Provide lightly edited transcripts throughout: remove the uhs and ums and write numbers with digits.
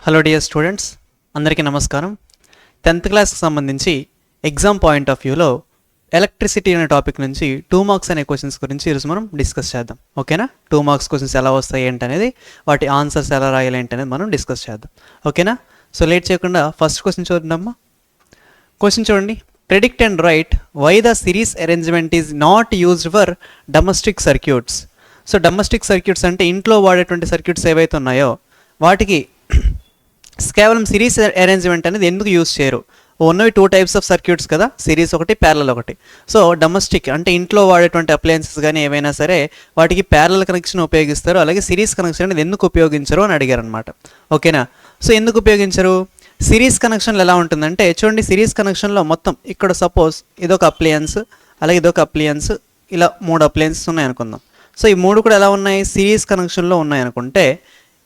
Hello dear students, అందరికీ నమస్కారం. 10th క్లాస్కి సంబంధించి ఎగ్జామ్ పాయింట్ ఆఫ్ వ్యూలో ఎలక్ట్రిసిటీ అనే టాపిక్ నుంచి 2 మార్క్స్ అనే క్వశ్చన్స్ గురించి ఈరోజు మనం డిస్కస్ చేద్దాం. ఓకేనా? 2 మార్క్స్ క్వశ్చన్స్ ఎలా వస్తాయి ఏంటనేది, వాటి ఆన్సర్స్ ఎలా రాయాలి ఏంటనేది మనం డిస్కస్ చేద్దాం. ఓకేనా? సో లేట్ చేయకుండా ఫస్ట్ క్వశ్చన్ చూద్దామా. క్వశ్చన్ చూడండి. Predict and write why the series arrangement is not used for domestic circuits. So domestic circuits అంటే ఇంట్లో వాడేటువంటి సర్క్యూట్స్ ఏవైతే ఉన్నాయో వాటికి కేవలం సిరీస్ అరేంజ్మెంట్ అనేది ఎందుకు యూజ్ చేయరు? ఉన్నవి 2 టైప్స్ ఆఫ్ సర్క్యూట్స్ కదా, సిరీస్ ఒకటి, ప్యారలల్ ఒకటి. సో డొమెస్టిక్ అంటే ఇంట్లో వాడేటువంటి అప్లయన్సెస్ కానీ ఏవైనా సరే వాటికి ప్యారలల్ కనెక్షన్ ఉపయోగిస్తారు, అలాగే సిరీస్ కనెక్షన్ అనేది ఎందుకు ఉపయోగించరు అని అడిగారు అనమాట. ఓకేనా? సో ఎందుకు ఉపయోగించరు? సిరీస్ కనెక్షన్లు ఎలా ఉంటుందంటే చూడండి, సిరీస్ కనెక్షన్లో మొత్తం ఇక్కడ సపోజ్ ఇదొక అప్లయన్స్, అలాగే ఇదొక అప్లయన్స్, ఇలా 3 అప్లయన్సెస్ ఉన్నాయి అనుకుందాం. సో ఈ 3 కూడా ఎలా ఉన్నాయి? సిరీస్ కనెక్షన్లో ఉన్నాయి అనుకుంటే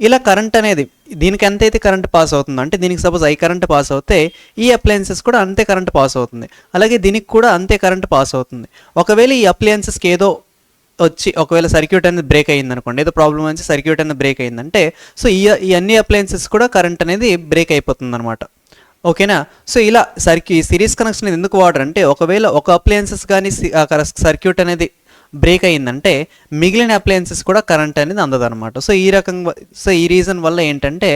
ఇలా కరెంట్ అనేది దీనికి ఎంతైతే కరెంట్ పాస్ అవుతుందో, అంటే దీనికి సపోజ్ ఐ కరెంట్ పాస్ అవుతే ఈ అప్లయన్సెస్ కూడా అంతే కరెంట్ పాస్ అవుతుంది, అలాగే దీనికి కూడా అంతే కరెంట్ పాస్ అవుతుంది. ఒకవేళ ఈ అప్లయన్సెస్కి ఏదో వచ్చి ఒకవేళ సర్క్యూట్ అనేది బ్రేక్ అయ్యింది అనుకోండి, ఏదో ప్రాబ్లం వచ్చి సర్క్యూట్ అనేది బ్రేక్ అయ్యిందంటే సో ఈ అన్ని అప్లయన్సెస్ కూడా కరెంట్ అనేది బ్రేక్ అయిపోతుంది అనమాట. ఓకేనా? సో ఇలా సిరీస్ కనెక్షన్ ఎందుకు వాడరు అంటే ఒకవేళ ఒక అప్లయన్సెస్ కానీ సర్క్యూట్ అనేది బ్రేక్ అయ్యిందంటే మిగిలిన అప్లయన్సెస్ కూడా కరెంట్ అనేది అందదన్నమాట. సో ఈ రీజన్ వల్ల ఏంటంటే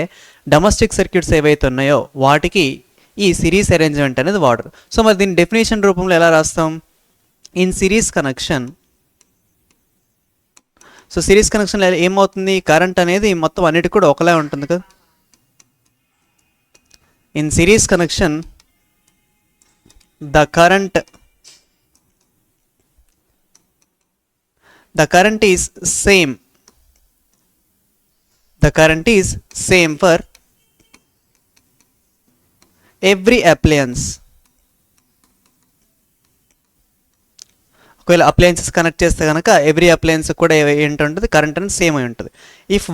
డొమెస్టిక్ సర్క్యూట్స్ ఏవైతే ఉన్నాయో వాటికి ఈ సిరీస్ అరేంజ్మెంట్ అనేది వాడరు. సో మరి దీని డెఫినేషన్ రూపంలో ఎలా రాస్తాం? In series connection. So series కనెక్షన్లో ఏమవుతుంది? కరెంట్ అనేది మొత్తం అన్నిటికీ కూడా ఒకలా ఉంటుంది కదా. In series connection the current is same. The current is same for every appliance. ఒకవేళ అప్లయన్సెస్ కనెక్ట్ చేస్తే కనుక ఎవ్రీ అప్లయన్స్ కూడా ఏంటంటుంది? కరెంట్ అనేది సేమ్ అయి ఉంటుంది. If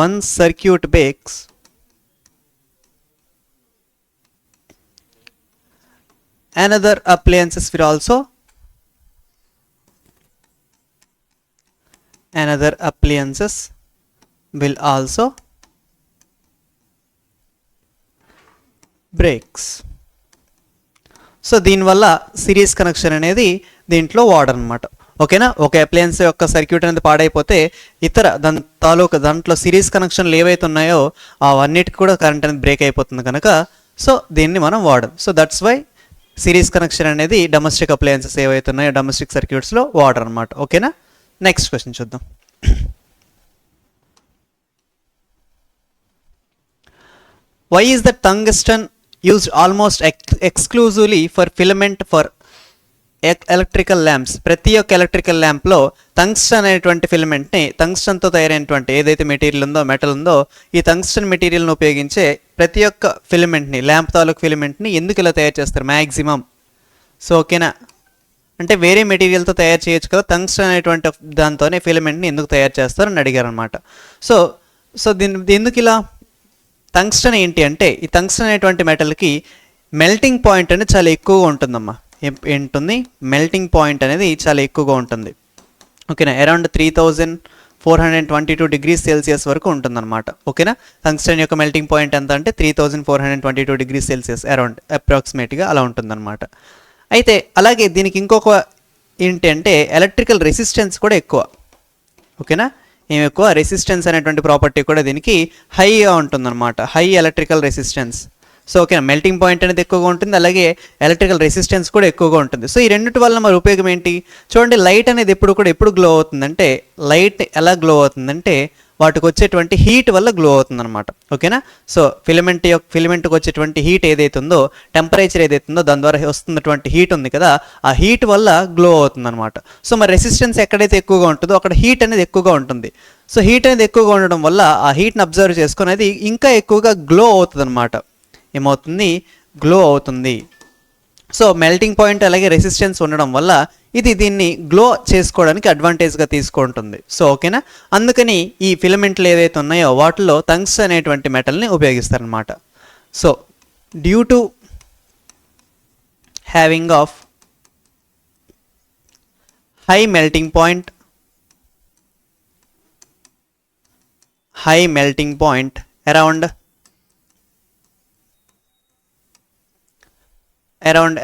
one circuit breaks, another appliances will also breaks. So దీనివల్ల సిరీస్ కనెక్షన్ అనేది దీంట్లో వాడనమాట. ఓకేనా? ఒక అప్లయన్స్ యొక్క సర్క్యూట్ అనేది పాడైపోతే ఇతర దాంట్లో సిరీస్ కనెక్షన్లు ఏవైతే ఉన్నాయో అవన్నిటికి కూడా కరెంట్ అనేది బ్రేక్ అయిపోతుంది కనుక సో దీన్ని మనం వాడం. So that's why series connection అనేది డొమెస్టిక్ అప్లయన్సెస్ ఏవైతే ఉన్నాయో డొమెస్టిక్ సర్క్యూట్స్లో వాడర్ అనమాట. ఓకేనా? నెక్స్ట్ క్వశ్చన్ చూద్దాం. Why is the tungsten used almost exclusively for filament for electrical lamps? ప్రతి ఒక్క ఎలక్ట్రికల్ ల్యాంప్లో టంగ్స్టన్ అనేటువంటి ఫిలమెంట్ని, టంగ్స్టన్తో తయారైనటువంటి ఏదైతే మెటీరియల్ ఉందో, మెటల్ ఉందో, ఈ టంగ్స్టన్ మెటీరియల్ని ఉపయోగించే ప్రతి ఒక్క ఫిలమెంట్ని, ల్యాంప్ తాలూకు ఫిలమెంట్ని ఎందుకు ఇలా తయారు చేస్తారు మ్యాక్సిమం? సో ఓకేనా? అంటే వేరే మెటీరియల్తో తయారు చేయొచ్చు కదా, టంగ్స్టన్ అనేటువంటి దాంతోనే ఫిలమెంట్ని ఎందుకు తయారు చేస్తారు అని అడిగారు అనమాట. సో ఎందుకు ఇలా? టంగ్స్టన్ ఏంటి అంటే ఈ టంగ్స్టన్ అనేటువంటి మెటల్కి మెల్టింగ్ పాయింట్ అనేది చాలా ఎక్కువగా ఉంటుందమ్మా. ఏంటుంది? మెల్టింగ్ పాయింట్ అనేది చాలా ఎక్కువగా ఉంటుంది. ఓకేనా? అరౌండ్ 3422 degrees Celsius వరకు ఉంటుందన్నమాట. ఓకేనా? టంగ్స్టన్ యొక్క మెల్టింగ్ పాయింట్ ఎంత అంటే 3422 degrees Celsius అరౌండ్ అప్రాక్సిమేట్గా అలా ఉంటుందన్నమాట. అయితే అలాగే దీనికి ఇంకొక ఏంటి అంటే ఎలక్ట్రికల్ రెసిస్టెన్స్ కూడా ఎక్కువ. ఓకేనా? ఏమి ఎక్కువ? రెసిస్టెన్స్ అనేటువంటి ప్రాపర్టీ కూడా దీనికి హైగా ఉంటుందన్నమాట. High electrical resistance. సో ఓకేనా? మెల్టింగ్ పాయింట్ అనేది ఎక్కువగా ఉంటుంది, అలాగే ఎలక్ట్రికల్ రెసిస్టెన్స్ కూడా ఎక్కువగా ఉంటుంది. సో ఈ రెండింటి వల్ల మరి ఉపయోగం ఏంటి? చూడండి, లైట్ అనేది ఎప్పుడు గ్లో అవుతుందంటే, లైట్ ఎలా గ్లో అవుతుందంటే వాటికి వచ్చేటువంటి హీట్ వల్ల గ్లో అవుతుంది అనమాట. ఓకేనా? సో ఫిలమెంట్కి వచ్చేటువంటి హీట్ ఏదైతే ఉందో, టెంపరేచర్ ఏదైతే ఉందో, దాని ద్వారా వస్తున్నటువంటి హీట్ ఉంది కదా, ఆ హీట్ వల్ల గ్లో అవుతుంది అనమాట. సో మరి రెసిస్టెన్స్ ఎక్కడైతే ఎక్కువగా ఉంటుందో అక్కడ హీట్ అనేది ఎక్కువగా ఉంటుంది. సో హీట్ అనేది ఎక్కువగా ఉండడం వల్ల ఆ హీట్ని అబ్జర్వ్ చేసుకుని అది ఇంకా ఎక్కువగా గ్లో అవుతుంది అనమాట. ఏమవుతుంది? గ్లో అవుతుంది. సో మెల్టింగ్ పాయింట్ అలాగే రెసిస్టెన్స్ ఉండడం వల్ల ఇది దీన్ని గ్లో చేసుకోవడానికి అడ్వాంటేజ్గా తీసుకుంటుంది. సో ఓకేనా? అందుకని ఈ ఫిలమెంట్లు ఏవైతే ఉన్నాయో వాటిలో టంగ్స్టన్ అనేటువంటి మెటల్ని ఉపయోగిస్తారనమాట. So due to having of high melting point high melting point around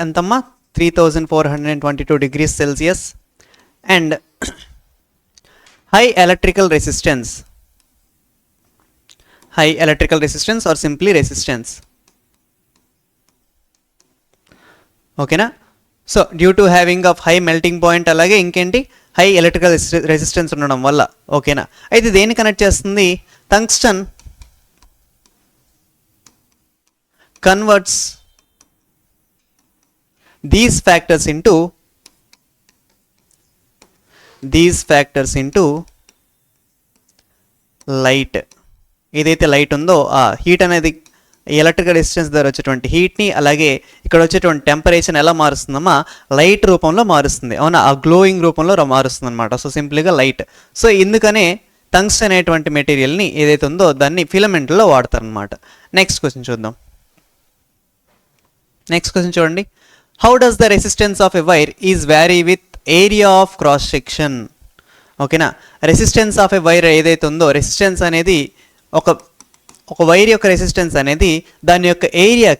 ఎంతమ్మా 3422 degrees Celsius and high electrical resistance or simply resistance. ఓకేనా. So due to having of high melting point అలాగే ఇంకేంటి హై ఎలక్ట్రికల్ రెసిస్టెన్స్ ఉండడం వల్ల. ఓకేనా. అయితే దేన్ని connect చేస్తుంది? Tungsten converts these factors into light. ఏదైతే లైట్ ఉందో ఆ హీట్ అనేది ఎలక్ట్రికల్ రెసిస్టెన్స్ ద్వారా వచ్చేటువంటి హీట్ని అలాగే ఇక్కడ వచ్చేటువంటి టెంపరేచర్ ఎలా మారుస్తుందమ్మా? లైట్ రూపంలో మారుస్తుంది. అవునా, ఆ గ్లోయింగ్ రూపంలో మారుస్తుంది అనమాట. సో సింపుల్గా లైట్. సో ఇందుకనే టంగ్స్టన్ అనేటువంటి మెటీరియల్ని ఏదైతే ఉందో దాన్ని ఫిలమెంట్లో వాడతారనమాట. నెక్స్ట్ క్వశ్చన్ చూడండి. How does the resistance of a wire is vary with area of cross section? ఓకేనా. రెసిస్టెన్స్ ఆఫ్ ఎ వైర్ ఏదైతే ఉందో రెసిస్టెన్స్ అనేది ఒక వైర్ యొక్క రెసిస్టెన్స్ అనేది దాని యొక్క ఏరియా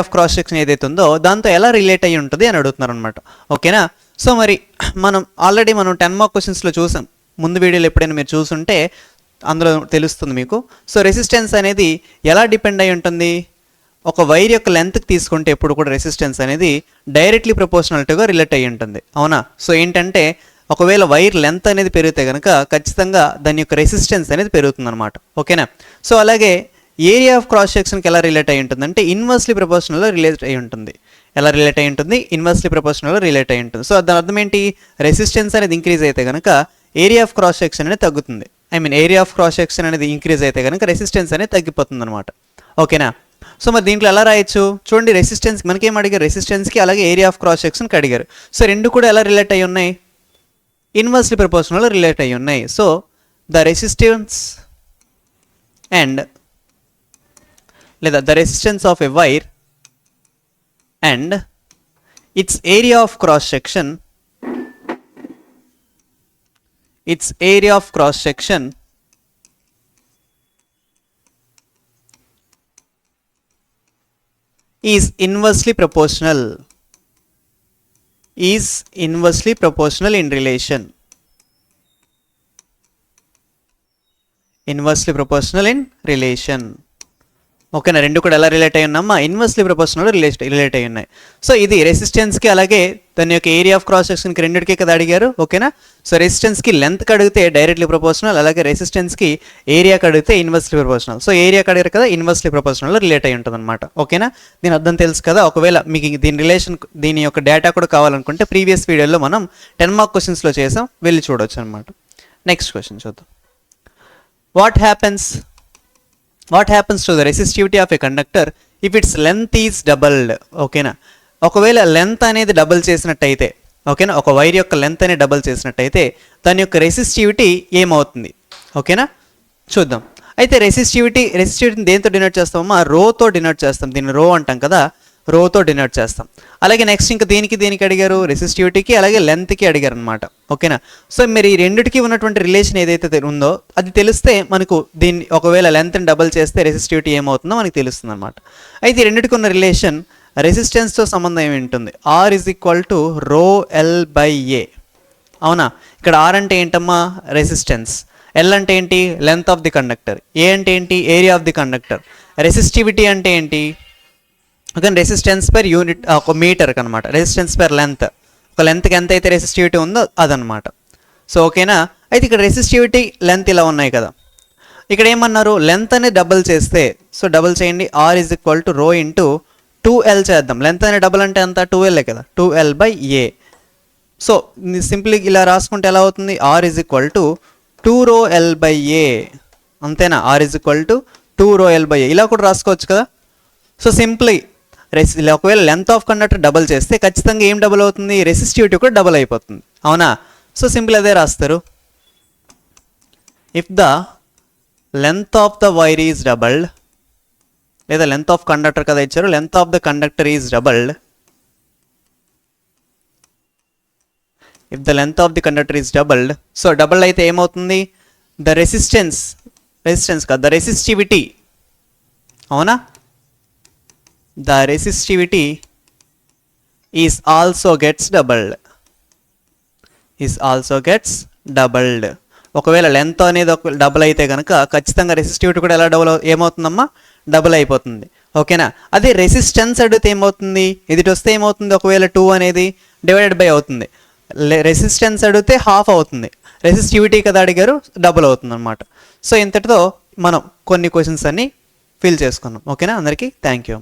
ఆఫ్ క్రాస్ సెక్షన్ ఏదైతే ఉందో దాంతో ఎలా రిలేట్ అయ్యి ఉంటుంది అని అడుగుతున్నారు అనమాట. ఓకేనా. సో మరి మనం 10 మార్క్ క్వశ్చన్స్లో చూసాం. ముందు వీడియోలో ఎప్పుడైనా మీరు చూసుంటే అందులో తెలుస్తుంది మీకు. సో రెసిస్టెన్స్ అనేది ఎలా డిపెండ్ అయి ఉంటుంది? ఒక వైర్ యొక్క లెంత్కి తీసుకుంటే ఎప్పుడు కూడా రెసిస్టెన్స్ అనేది డైరెక్ట్లీ ప్రపోర్షనల్గా రిలేట్ అయ్యి ఉంటుంది. అవునా. సో ఏంటంటే ఒకవేళ వైర్ లెంత్ అనేది పెరిగితే కనుక ఖచ్చితంగా దాని యొక్క రెసిస్టెన్స్ అనేది పెరుగుతుంది అనమాట. ఓకేనా. సో అలాగే ఏరియా ఆఫ్ క్రాస్ సెక్షన్కి ఎలా రిలేట్ అయ్యి ఉంటుంది అంటే ఇన్వర్స్లీ ప్రపోర్షనల్లో రిలేట్ అయ్యి ఉంటుంది. ఎలా రిలేట్ అయ్యి ఉంటుంది? ఇన్వర్స్లీ ప్రపోర్షనల్లో రిలేట్ అయ్యి ఉంటుంది. సో దాని అర్థం ఏంటి? రెసిస్టెన్స్ అనేది ఇంక్రీజ్ అయితే కనుక ఏరియా ఆఫ్ క్రాస్ సెక్షన్ అనేది తగ్గుతుంది. ఏరియా ఆఫ్ క్రాస్ సెక్షన్ అనేది ఇంక్రీజ్ అయితే కనుక రెసిస్టెన్స్ అనేది తగ్గిపోతుంది అనమాట. ఓకేనా. సో మరి దీంట్లో ఎలా రాయొచ్చు చూడండి. రెసిస్టెన్స్ మనకేం అడిగారు? రెసిస్టెన్స్కి అలాగే ఏరియా ఆఫ్ క్రాస్ సెక్షన్కి అడిగారు. సో రెండు కూడా ఎలా రిలేట్ అయ్యి ఉన్నాయి? ఇన్వర్స్లీ ప్రపోర్షనల్ రిలేట్ అయ్యి ఉన్నాయి. సో ద రెసిస్టెన్స్ అండ్ లేదా the resistance of a wire and its area of cross section is inversely proportional in relation. ఓకేనా. రెండు కూడా ఎలా రిలేట్ అయ్యి ఉన్నామా? ఇన్వర్స్లీ ప్రపోర్షనల్ రిలేట్ అయ్యి ఉన్నాయి. సో ఇది రెసిస్టెన్స్కి అలాగే దాని యొక్క ఏరియా ఆఫ్ క్రాస్ సెక్షన్కి రెండింటికి కదా అడిగారు. ఓకేనా. సో రెసిస్టెన్స్కి లెంత్కి అడిగితే డైరెక్ట్లీ ప్రపోర్షనల్, అలాగే రెసిస్టెన్స్కి ఏరియాకి అడిగితే ఇన్వర్స్లీ ప్రపోర్షనల్. సో ఏరియాకి అడిగారు కదా ఇన్వర్స్లీ ప్రపోర్షనల్ రిలేట్ అయ్యి ఉంటుంది అనమాట. ఓకేనా. దీని అర్థం తెలుసు కదా. ఒకవేళ మీకు దీని యొక్క డేటా కూడా కావాలనుకుంటే ప్రీవియస్ వీడియోలో మనం 10 మార్క్ క్వశ్చన్స్లో చేసాం, వెళ్ళి చూడవచ్చు అనమాట. నెక్స్ట్ క్వశ్చన్ చూద్దాం. What happens to the resistivity of a conductor if it's length is doubled? ఓకేనా. ఒకవేళ లెంత్ అనేది డబుల్ చేసినట్టయితే, ఓకేనా, ఒక వైర్ యొక్క లెంత్ అనేది డబుల్ చేసినట్టయితే దాని యొక్క రెసిస్టివిటీ ఏమవుతుంది? ఓకేనా, చూద్దాం. అయితే రెసిస్టివిటీని దేంతో డినోట్ చేస్తామమ్మా? రోతో డినోట్ చేస్తాం. దీన్ని రో అంటాం కదా, రోతో డినోట్ చేస్తాం. అలాగే నెక్స్ట్ ఇంకా దేనికి అడిగారు? రెసిస్టివిటీకి అలాగే లెంత్కి అడిగారు అనమాట. ఓకేనా. సో మీరు ఈ రెండిటికి ఉన్నటువంటి రిలేషన్ ఏదైతే ఉందో అది తెలిస్తే మనకు దీన్ని ఒకవేళ లెంత్ని డబుల్ చేస్తే రెసిస్టివిటీ ఏమవుతుందో మనకు తెలుస్తుంది అనమాట. అయితే ఈ రెండిటికి ఉన్న రిలేషన్ రెసిస్టెన్స్తో సంబంధం ఏమి ఉంటుంది? R = ρl/a. అవునా. ఇక్కడ R అంటే ఏంటమ్మా? రెసిస్టెన్స్. L అంటే ఏంటి? Length of the conductor. A అంటే ఏంటి? Area of the conductor. Resistivity అంటే ఏంటి? ఓకే, రెసిస్టెన్స్ పర్ యూనిట్, ఒక మీటర్కి అనమాట. రెసిస్టెన్స్ పర్ లెంత్, ఒక లెంత్కి ఎంత అయితే రెసిస్టివిటీ ఉందో అదనమాట. సో ఓకేనా. అయితే ఇక్కడ రెసిస్టివిటీ లెంత్ ఇలా ఉన్నాయి కదా. ఇక్కడ ఏమన్నారు? లెంత్ అనేది డబుల్ చేస్తే, సో డబుల్ చేయండి. R = ρ × 2l చేద్దాం. లెంత్ అనేది డబుల్ అంటే ఎంత? 2l కదా, 2l/a. సో సింప్లీ ఇలా రాసుకుంటే ఎలా అవుతుంది? R = 2ρl/a. అంతేనా? R = 2ρl/a. ఇలా కూడా రాసుకోవచ్చు కదా. సో సింప్లీ ఒకవేళ లెంత్ ఆఫ్ కండక్టర్ డబుల్ చేస్తే ఖచ్చితంగా ఏం డబుల్ అవుతుంది? రెసిస్టివిటీ కూడా డబుల్ అయిపోతుంది. అవునా. సో సింపుల్ అదే రాస్తారు. If the length of the wire is doubled, లేదా లెంత్ ఆఫ్ కండక్టర్ కదా ఇచ్చారు, length of the conductor is doubled. If the length of the conductor is doubled, so double అయితే ఏమవుతుంది? ద రెసిస్టెన్స్ రెసిస్టెన్స్ కాదు, the resistivity. అవునా? The resistivity is also gets doubled. ఒకవేళ length అనేది ఒక double అయితే కనుక ఖచ్చితంగా రెసిస్టివిటీ కూడా ఎలా ఏమవుతుందమ్మా? డబుల్ అయిపోతుంది. ఓకేనా? అదే రెసిస్టెన్స్ అడిగితే ఏమవుతుంది? ఇది వస్తే ఏమవుతుంది? ఒకవేళ 2 అనేది డివైడెడ్ బై అవుతుంది. రెసిస్టెన్స్ అడిగితే హాఫ్ అవుతుంది. రెసిస్టివిటీ కదా అడిగారు, డబుల్ అవుతుంది అనమాట. సో ఇంతటితో మనం కొన్ని క్వశ్చన్స్ అన్ని ఫిల్ చేసుకున్నాం. ఓకేనా? అందరికీ థ్యాంక్ యూ.